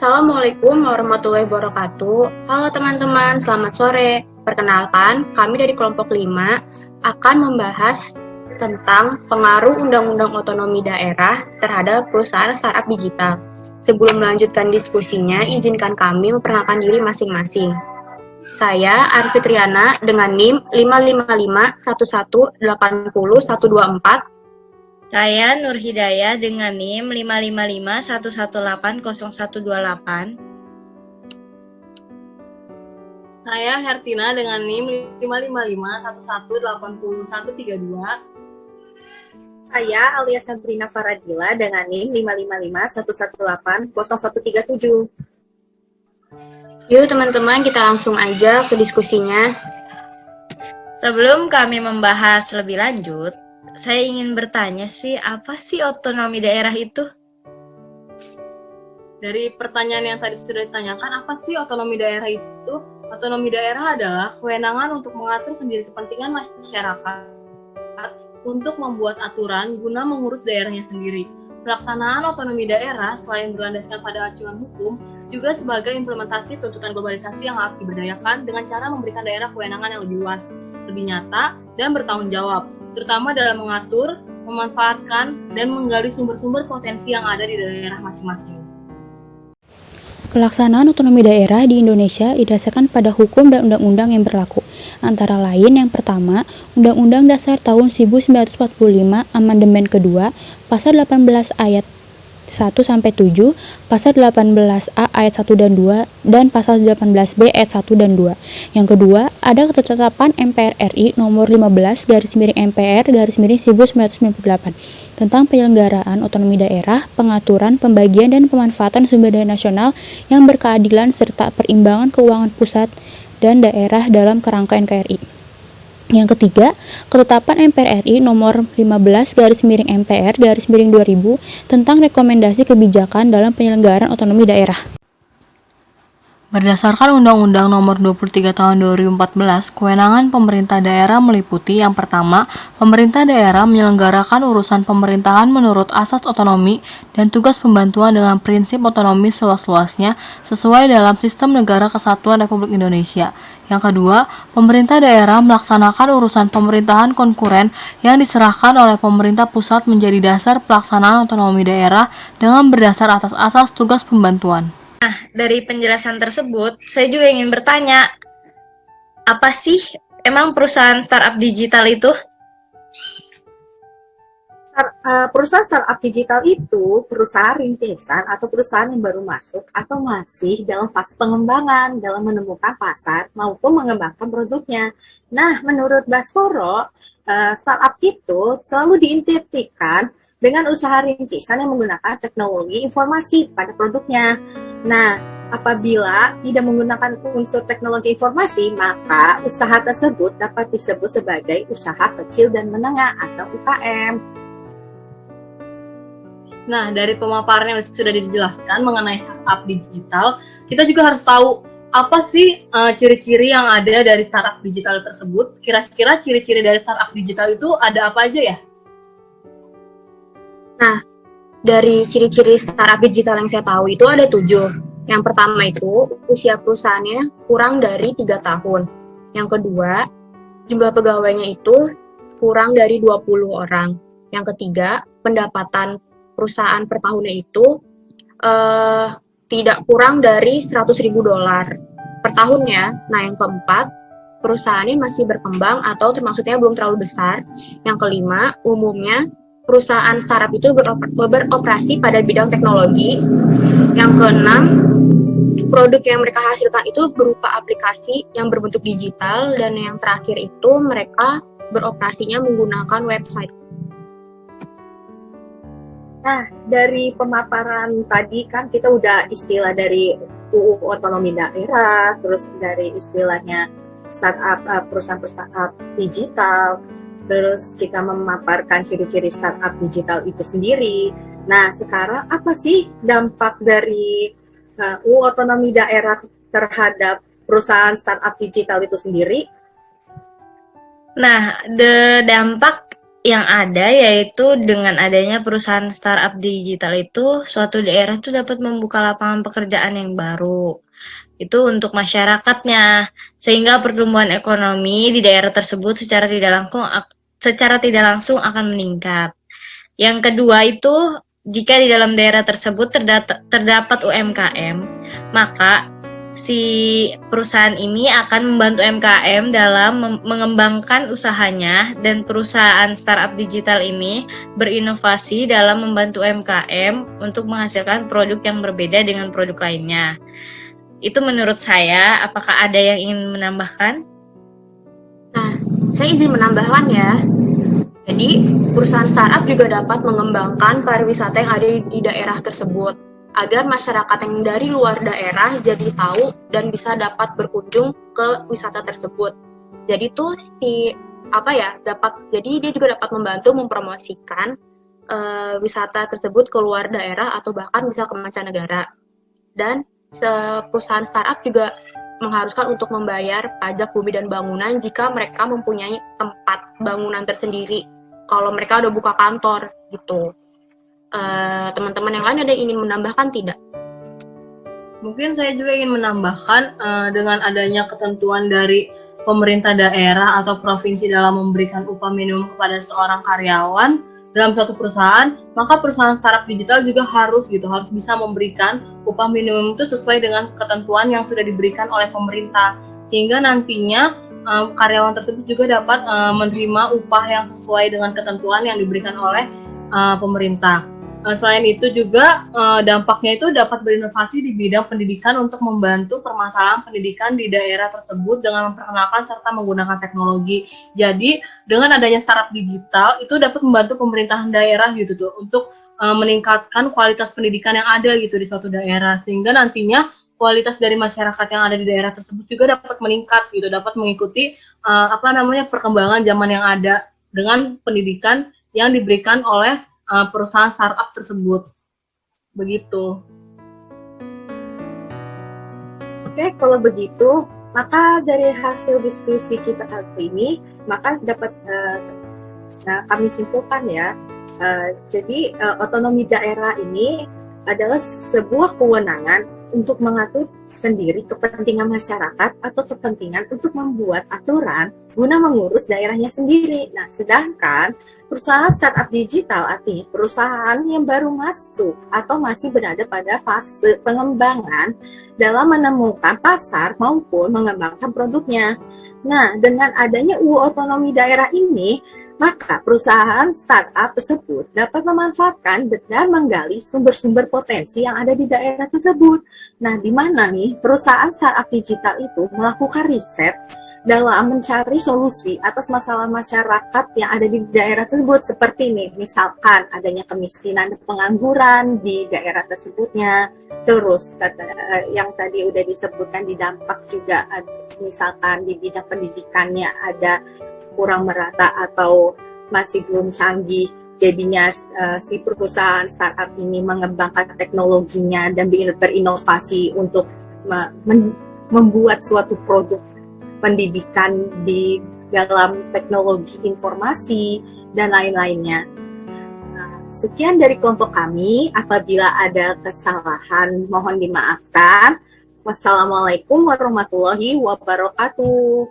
Assalamualaikum warahmatullahi wabarakatuh. Halo teman-teman, selamat sore. Perkenalkan, kami dari kelompok 5 akan membahas tentang pengaruh Undang-Undang Otonomi Daerah terhadap perusahaan startup digital. Sebelum melanjutkan diskusinya, izinkan kami memperkenalkan diri masing-masing. Saya Arif Fitriana dengan NIM 55511801224. Saya Nur Hidayah dengan NIM 55511800128. Saya Hertina dengan NIM 555118132. Saya Alia Sabrina Faradila dengan NIM 55511800137. Yuk teman-teman, kita langsung aja ke diskusinya. Sebelum kami membahas lebih lanjut, saya ingin bertanya apa sih otonomi daerah itu? Dari pertanyaan yang tadi sudah ditanyakan, apa sih otonomi daerah itu? Otonomi daerah adalah kewenangan untuk mengatur sendiri kepentingan masyarakat untuk membuat aturan guna mengurus daerahnya sendiri. Pelaksanaan otonomi daerah selain berlandaskan pada acuan hukum, juga sebagai implementasi tuntutan globalisasi yang harus diberdayakan dengan cara memberikan daerah kewenangan yang lebih luas, lebih nyata, dan bertanggung jawab, terutama dalam mengatur, memanfaatkan, dan menggali sumber-sumber potensi yang ada di daerah masing-masing. Pelaksanaan otonomi daerah di Indonesia didasarkan pada hukum dan undang-undang yang berlaku. Antara lain yang pertama, Undang-Undang Dasar tahun 1945 Amandemen kedua, Pasal 18 ayat 1-7, Pasal 18A ayat 1 dan 2, dan Pasal 18B ayat 1 dan 2. Yang kedua, ada ketetapan MPR RI nomor 15/MPR/1998 tentang penyelenggaraan otonomi daerah, pengaturan, pembagian, dan pemanfaatan sumber daya nasional yang berkeadilan serta perimbangan keuangan pusat dan daerah dalam kerangka NKRI. Yang ketiga, ketetapan MPR RI nomor 15/MPR/2000 tentang rekomendasi kebijakan dalam penyelenggaraan otonomi daerah. Berdasarkan Undang-Undang Nomor 23 Tahun 2014, kewenangan pemerintah daerah meliputi yang pertama, pemerintah daerah menyelenggarakan urusan pemerintahan menurut asas otonomi dan tugas pembantuan dengan prinsip otonomi seluas-luasnya sesuai dalam Sistem Negara Kesatuan Republik Indonesia. Yang kedua, pemerintah daerah melaksanakan urusan pemerintahan konkuren yang diserahkan oleh pemerintah pusat menjadi dasar pelaksanaan otonomi daerah dengan berdasar atas asas tugas pembantuan. Nah, dari penjelasan tersebut, saya juga ingin bertanya, apa sih emang perusahaan startup digital itu? Perusahaan startup digital itu perusahaan rintisan atau perusahaan yang baru masuk atau masih dalam fase pengembangan dalam menemukan pasar maupun mengembangkan produknya. Nah, menurut Baskoro, startup itu selalu diidentikan dengan usaha rintisan yang menggunakan teknologi informasi pada produknya. Nah, apabila tidak menggunakan unsur teknologi informasi, maka usaha tersebut dapat disebut sebagai usaha kecil dan menengah atau UKM. Nah, dari pemaparan yang sudah dijelaskan mengenai startup digital, kita juga harus tahu apa sih ciri-ciri yang ada dari startup digital tersebut. Kira-kira ciri-ciri dari startup digital itu ada apa aja ya? Nah, dari ciri-ciri startup digital yang saya tahu itu ada 7. Yang pertama itu, usia perusahaannya kurang dari 3 tahun. Yang kedua, jumlah pegawainya itu kurang dari 20 orang. Yang ketiga, pendapatan perusahaan per tahunnya itu tidak kurang dari $100.000 per tahunnya. Nah, yang keempat, perusahaannya masih berkembang atau termaksudnya belum terlalu besar. Yang kelima, umumnya perusahaan startup itu beroperasi pada bidang teknologi. Yang keenam, produk yang mereka hasilkan itu berupa aplikasi yang berbentuk digital. Dan yang terakhir itu mereka beroperasinya menggunakan website. Nah, dari pemaparan tadi kan kita udah istilah dari UU Otonomi Daerah, terus dari istilahnya startup, perusahaan startup digital, terus kita memaparkan ciri-ciri startup digital itu sendiri. Nah, sekarang apa sih dampak dari UU Otonomi Daerah terhadap perusahaan startup digital itu sendiri? Nah, dampak yang ada yaitu dengan adanya perusahaan startup digital itu suatu daerah itu dapat membuka lapangan pekerjaan yang baru. Itu untuk masyarakatnya, sehingga pertumbuhan ekonomi di daerah tersebut secara tidak langsung akan meningkat. Yang kedua itu jika di dalam daerah tersebut terdapat UMKM, maka si perusahaan ini akan membantu UMKM dalam mengembangkan usahanya, dan perusahaan startup digital ini berinovasi dalam membantu UMKM untuk menghasilkan produk yang berbeda dengan produk lainnya. Itu menurut saya. Apakah ada yang ingin menambahkan? Nah, saya izin menambahkan ya. Jadi, perusahaan startup juga dapat mengembangkan pariwisata yang ada di daerah tersebut agar masyarakat yang dari luar daerah jadi tahu dan bisa dapat berkunjung ke wisata tersebut. Jadi tuh jadi dia juga dapat membantu mempromosikan wisata tersebut ke luar daerah atau bahkan bisa ke mancanegara. Dan perusahaan startup juga mengharuskan untuk membayar pajak bumi dan bangunan jika mereka mempunyai tempat bangunan tersendiri kalau mereka udah buka kantor gitu. Teman-teman yang lain ada yang ingin menambahkan tidak? Mungkin saya juga ingin menambahkan dengan adanya ketentuan dari pemerintah daerah atau provinsi dalam memberikan upah minimum kepada seorang karyawan dalam suatu perusahaan, maka perusahaan startup digital juga harus bisa memberikan upah minimum itu sesuai dengan ketentuan yang sudah diberikan oleh pemerintah, sehingga nantinya karyawan tersebut juga dapat menerima upah yang sesuai dengan ketentuan yang diberikan oleh pemerintah. Selain itu juga dampaknya itu dapat berinovasi di bidang pendidikan untuk membantu permasalahan pendidikan di daerah tersebut dengan memperkenalkan serta menggunakan teknologi. Jadi dengan adanya startup digital itu dapat membantu pemerintahan daerah gitu tuh untuk meningkatkan kualitas pendidikan yang ada gitu di suatu daerah, sehingga nantinya kualitas dari masyarakat yang ada di daerah tersebut juga dapat meningkat gitu, dapat mengikuti perkembangan zaman yang ada dengan pendidikan yang diberikan oleh perusahaan startup tersebut. Begitu. Oke, kalau begitu, maka dari hasil diskusi kita kali ini, maka dapat kami simpulkan ya. Jadi otonomi daerah ini adalah sebuah kewenangan untuk mengatur sendiri kepentingan masyarakat atau kepentingan untuk membuat aturan guna mengurus daerahnya sendiri. Nah, sedangkan perusahaan startup digital artinya perusahaan yang baru masuk atau masih berada pada fase pengembangan dalam menemukan pasar maupun mengembangkan produknya. Nah, dengan adanya UU otonomi daerah ini, maka perusahaan startup tersebut dapat memanfaatkan dan menggali sumber-sumber potensi yang ada di daerah tersebut. Nah, di mana nih perusahaan startup digital itu melakukan riset dalam mencari solusi atas masalah masyarakat yang ada di daerah tersebut, seperti nih, misalkan adanya kemiskinan dan pengangguran di daerah tersebutnya. Terus yang tadi udah disebutkan di dampak juga, misalkan di bidang pendidikannya ada kurang merata atau masih belum canggih, jadinya si perusahaan startup ini mengembangkan teknologinya dan berinovasi untuk membuat suatu produk pendidikan di dalam teknologi informasi dan lain-lainnya. Sekian dari kelompok kami. Apabila ada kesalahan mohon dimaafkan. Wassalamualaikum warahmatullahi wabarakatuh.